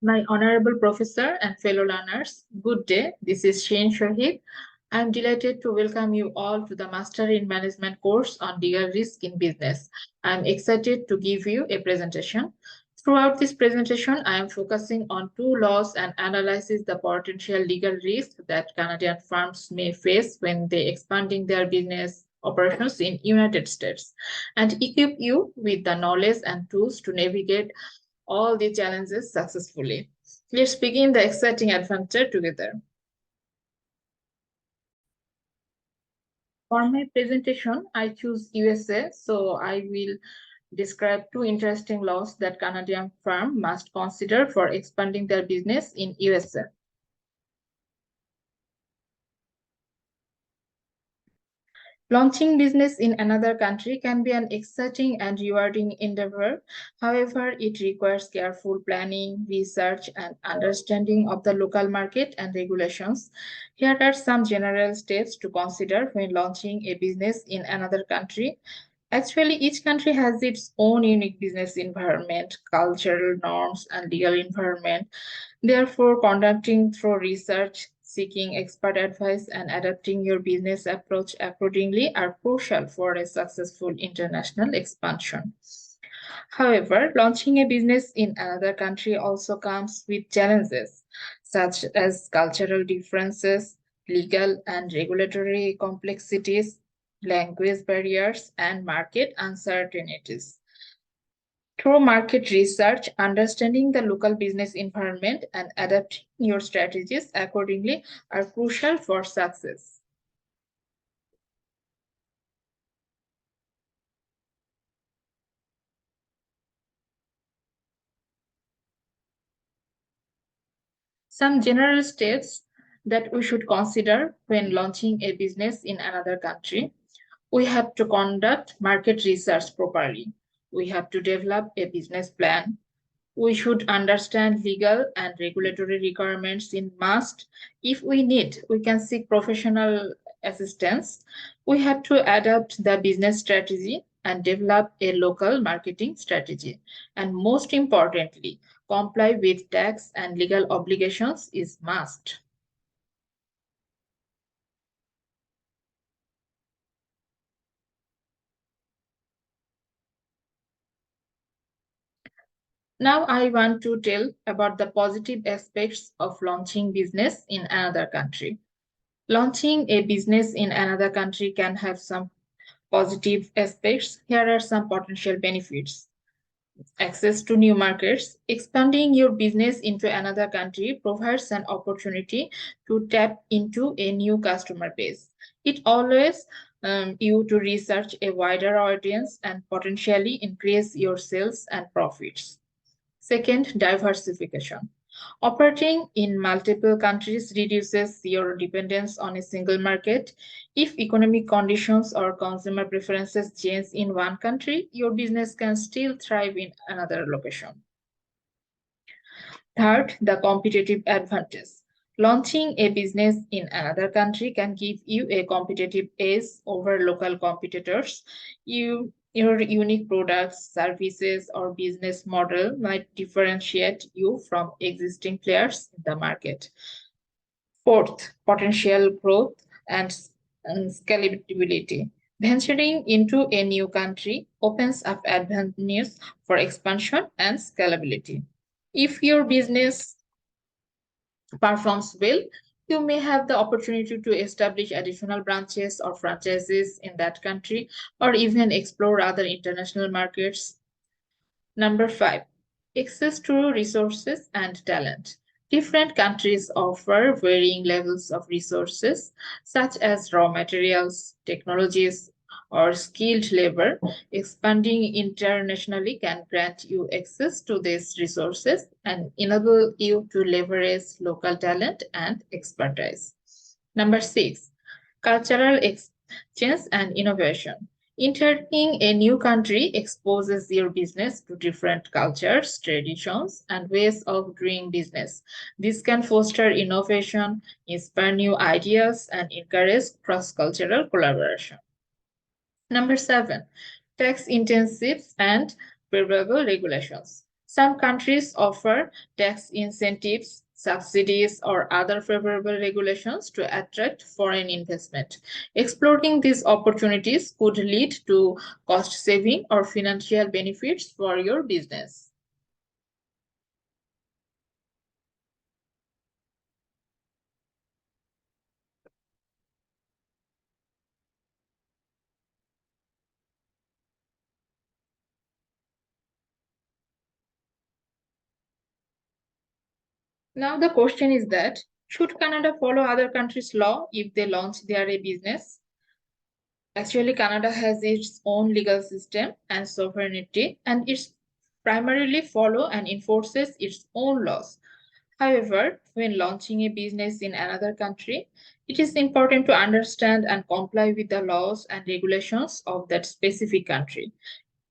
My honorable professor and fellow learners, good day. This is Shane Shahid. I'm delighted to welcome you all to the Master in Management course on legal risk in business. I'm excited to give you a presentation. Throughout this presentation, I am focusing on two laws and analyzes the potential legal risk that Canadian firms may face when they expanding their business operations in United States and equip you with the knowledge and tools to navigate all the challenges successfully. Let's begin the exciting adventure together. For my presentation, I choose USA, so I will describe two interesting laws that Canadian firm must consider for expanding their business in USA. Launching business in another country can be an exciting and rewarding endeavor. However, it requires careful planning, research, and understanding of the local market and regulations. Here are some general steps to consider when launching a business in another country. Actually, each country has its own unique business environment, cultural norms, and legal environment. Therefore, conducting through research, seeking expert advice, and adapting your business approach accordingly are crucial for a successful international expansion. However, launching a business in another country also comes with challenges such as cultural differences, legal and regulatory complexities, language barriers, and market uncertainties. Through market research, understanding the local business environment, and adapting your strategies accordingly are crucial for success. Some general steps that we should consider when launching a business in another country. We have to conduct market research properly. We have to develop a business plan. We should understand legal and regulatory requirements in must. If we need, we can seek professional assistance. We have to adapt the business strategy and develop a local marketing strategy. And most importantly, comply with tax and legal obligations is must. Now I want to tell about the positive aspects of launching business in another country. Launching a business in another country can have some positive aspects. Here are some potential benefits. Access to new markets. Expanding your business into another country provides an opportunity to tap into a new customer base. It allows you to research a wider audience and potentially increase your sales and profits. Second, diversification. Operating in multiple countries reduces your dependence on a single market. If economic conditions or consumer preferences change in one country, your business can still thrive in another location. Third, the competitive advantage. Launching a business in another country can give you a competitive edge over local competitors. Your unique products, services, or business model might differentiate you from existing players in the market. Fourth, potential growth and scalability. Venturing into a new country opens up avenues for expansion and scalability. If your business performs well, you may have the opportunity to establish additional branches or franchises in that country or even explore other international markets. Number 5, access to resources and talent. Different countries offer varying levels of resources, such as raw materials, technologies, or skilled labor. Expanding internationally can grant you access to these resources and enable you to leverage local talent and expertise. Number 6, cultural exchange and innovation. Entering a new country exposes your business to different cultures, traditions, and ways of doing business. This can foster innovation, inspire new ideas, and encourage cross-cultural collaboration. Number 7, tax intensive and favorable regulations. Some countries offer tax incentives, subsidies, or other favorable regulations to attract foreign investment. Exploring these opportunities could lead to cost saving or financial benefits for your business. Now the question is that should Canada follow other countries' law if they launch their business? Actually, Canada has its own legal system and sovereignty, and it primarily follow and enforces its own laws. However, when launching a business in another country, it is important to understand and comply with the laws and regulations of that specific country.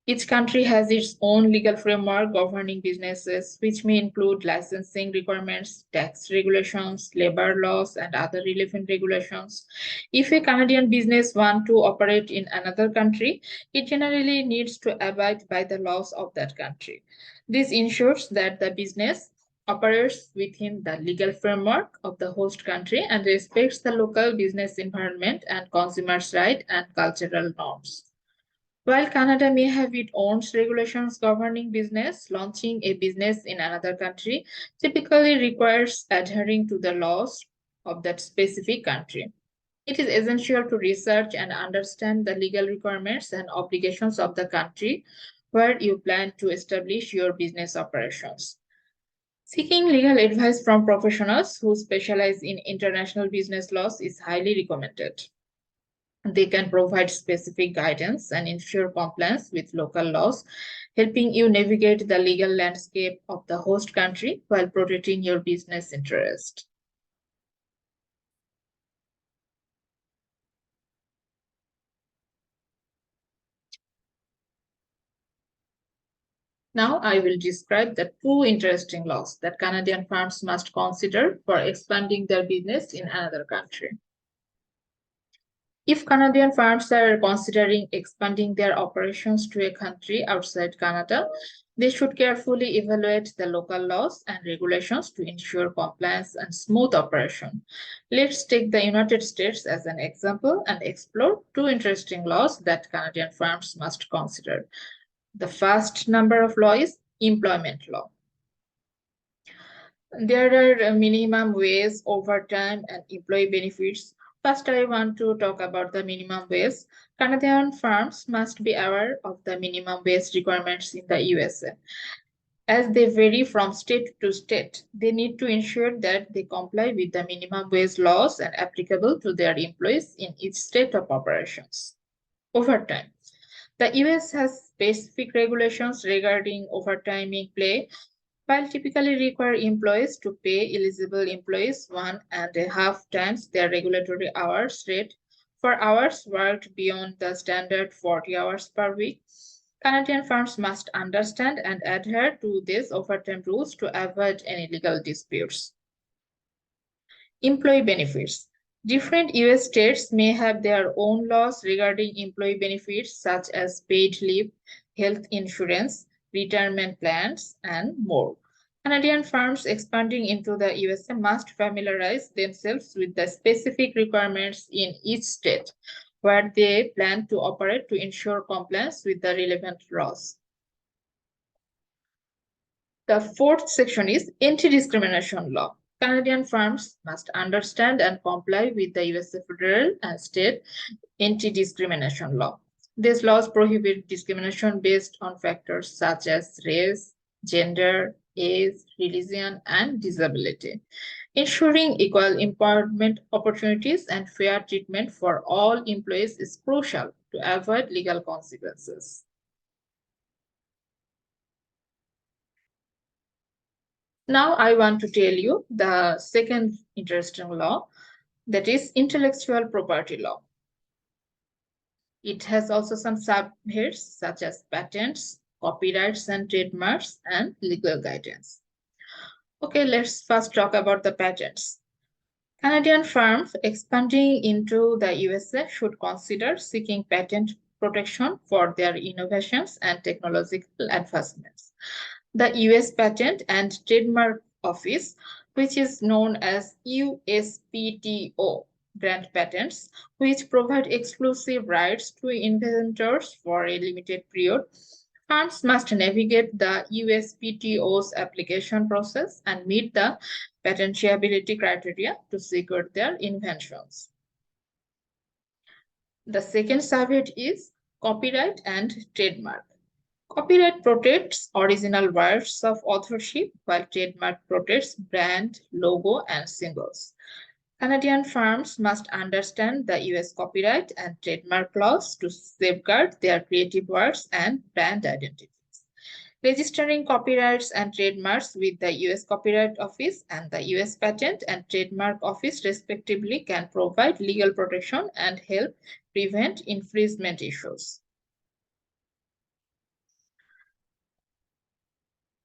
Each country has its own legal framework governing businesses, which may include licensing requirements, tax regulations, labor laws, and other relevant regulations. If a Canadian business wants to operate in another country, it generally needs to abide by the laws of that country. This ensures that the business operates within the legal framework of the host country and respects the local business environment and consumers' rights and cultural norms. While Canada may have its own regulations governing business, launching a business in another country typically requires adhering to the laws of that specific country. It is essential to research and understand the legal requirements and obligations of the country where you plan to establish your business operations. Seeking legal advice from professionals who specialize in international business laws is highly recommended. They can provide specific guidance and ensure compliance with local laws, helping you navigate the legal landscape of the host country while protecting your business interest. Now I will describe the two interesting laws that Canadian firms must consider for expanding their business in another country. If Canadian firms are considering expanding their operations to a country outside Canada, they should carefully evaluate the local laws and regulations to ensure compliance and smooth operation. Let's take the United States as an example and explore two interesting laws that Canadian firms must consider. The first number of law is employment law. There are minimum wage, overtime, and employee benefits. First, I want to talk about the minimum wage. Canadian firms must be aware of the minimum wage requirements in the USA. As they vary from state to state, they need to ensure that they comply with the minimum wage laws and applicable to their employees in each state of operations. Overtime. The US has specific regulations regarding overtime in play, while typically require employees to pay eligible employees 1.5 times their regulatory hours rate for hours worked beyond the standard 40 hours per week. Canadian firms must understand and adhere to these overtime rules to avoid any legal disputes. Employee benefits. Different US states may have their own laws regarding employee benefits such as paid leave, health insurance, retirement plans, and more. Canadian firms expanding into the USA must familiarize themselves with the specific requirements in each state where they plan to operate to ensure compliance with the relevant laws. The fourth section is anti-discrimination law. Canadian firms must understand and comply with the USA federal and state anti-discrimination law. These laws prohibit discrimination based on factors such as race, gender, age, religion, and disability. Ensuring equal employment opportunities and fair treatment for all employees is crucial to avoid legal consequences. Now I want to tell you the second interesting law, that is intellectual property law. It has also some subheads such as patents, copyrights and trademarks, and legal guidance. Okay, let's first talk about the patents. Canadian firms expanding into the USA should consider seeking patent protection for their innovations and technological advancements. The US Patent and Trademark Office, which is known as USPTO, grant patents, which provide exclusive rights to inventors for a limited period. Firms must navigate the USPTO's application process and meet the patentability criteria to secure their inventions. The second subhead is copyright and trademark. Copyright protects original works of authorship, while trademark protects brand, logo, and symbols. Canadian firms must understand the US copyright and trademark laws to safeguard their creative works and brand identities. Registering copyrights and trademarks with the US Copyright Office and the US Patent and Trademark Office respectively can provide legal protection and help prevent infringement issues.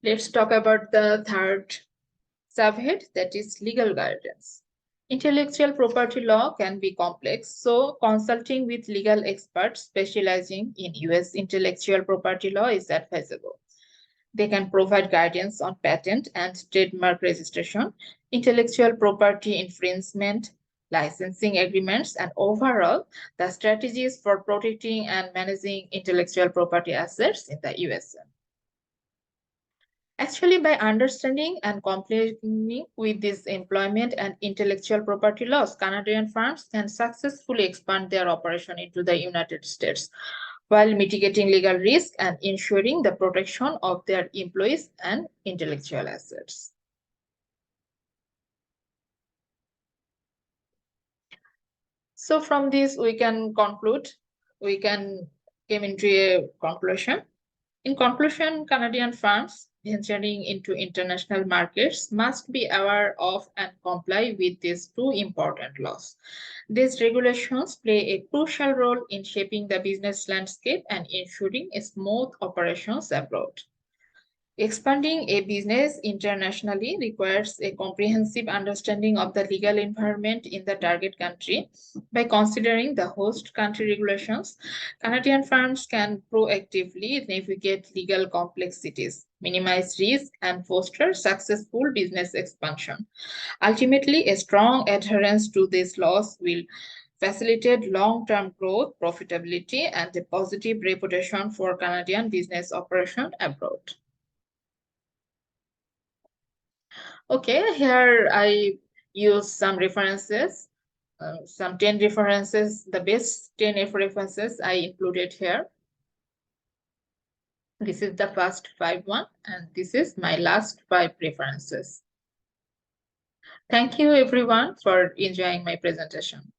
Let's talk about the third subhead, that is legal guidance. Intellectual property law can be complex, so consulting with legal experts specializing in US intellectual property law is advisable. They can provide guidance on patent and trademark registration, intellectual property infringement, licensing agreements, and overall the strategies for protecting and managing intellectual property assets in the USA. Actually, by understanding and complying with these employment and intellectual property laws, Canadian firms can successfully expand their operation into the United States while mitigating legal risk and ensuring the protection of their employees and intellectual assets. So from this, we can conclude, we can come into a conclusion. In conclusion, Canadian firms venturing into international markets must be aware of and comply with these two important laws. These regulations play a crucial role in shaping the business landscape and ensuring smooth operations abroad. Expanding a business internationally requires a comprehensive understanding of the legal environment in the target country. By considering the host country regulations, Canadian firms can proactively navigate legal complexities, minimize risk, and foster successful business expansion. Ultimately, a strong adherence to these laws will facilitate long-term growth, profitability, and a positive reputation for Canadian business operation abroad. Okay, here I use some references, some 10 references, the best 10 references I included here. This is the first 5 and this is my last 5 references. Thank you everyone for enjoying my presentation.